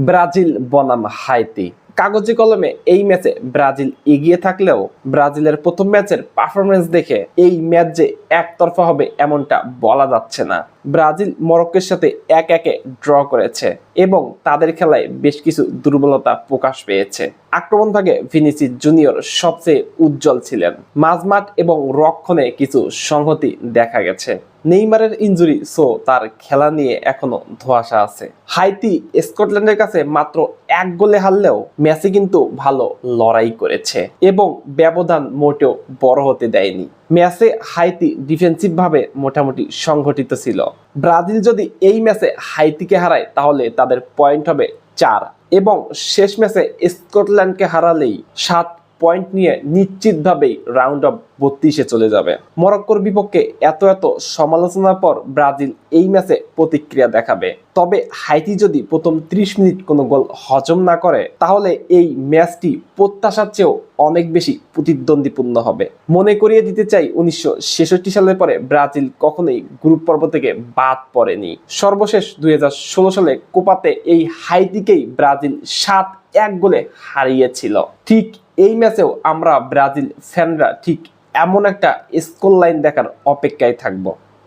Brazil বনাম Haiti. কাগজে কলমে এই ম্যাচে ব্রাজিল এগিয়ে থাকলেও ব্রাজিলের প্রথম ম্যাচের পারফরমেন্স দেখে এই ম্যাচ যে একতরফা হবে এমনটা বলা যাচ্ছে না। ব্রাজিল মরক্কোর সাথে 1-1 ড্র করেছে এবং তাদের খেলায় বেশ কিছু দুর্বলতা প্রকাশ পেয়েছে। আক্রমণ ভাগে ভিনিসিয়াস জুনিয়র সবচেয়ে উজ্জ্বল ছিলেন। মাঝমাঠ এবং রক্ষণে কিছু সংহতি দেখা গেছে। নেইমারের ইনজুরি সো তার খেলা নিয়ে এখনো ধোঁয়াশা আছে। হাইতি স্কটল্যান্ডের কাছে মাত্র 1 গোলে হারলেও ম্যাচে কিন্তু ভালো লড়াই করেছে এবং ব্যবধান মোটেও বড় হতে দেয়নি। ম্যাচে হাইতি ডিফেন্সিভ ভাবে মোটামুটি সংগঠিত ছিল। ব্রাজিল যদি এই ম্যাচে হাইতিকে হারায় তাহলে তাদের পয়েন্ট হবে 4 এবং শেষ ম্যাচে স্কটল্যান্ডকে হারালেই 7 পয়েন্ট নিয়ে নিশ্চিতভাবেই রাউন্ড অফ 32-এ চলে যাবে। মরক্কোর বিপক্ষে এত সমালোচনার পর ব্রাজিল এই ম্যাচে প্রতিক্রিয়া দেখাবে। তবে হাইতি যদি প্রথম 30 মিনিট কোনো গোল হজম না করে তাহলে এই ম্যাচটি প্রত্যাশার চেয়েও অনেক বেশি প্রতিদ্বন্দ্বীপূর্ণ হবে। মনে করিয়ে দিতে চাই 1966 সালের পরে ব্রাজিল কখনোই গ্রুপ পর্ব থেকে বাদ পড়েনি। সর্বশেষ 2016 সালে কোপাতে এই হাইতিকেই ব্রাজিল 7-1 গোলে হারিয়েছিল। ঠিক এই ম্যাচেও আমরা ব্রাজিল ফ্যানরা ঠিক এমন একটা স্কোর লাইন দেখার অপেক্ষায় থাকবো।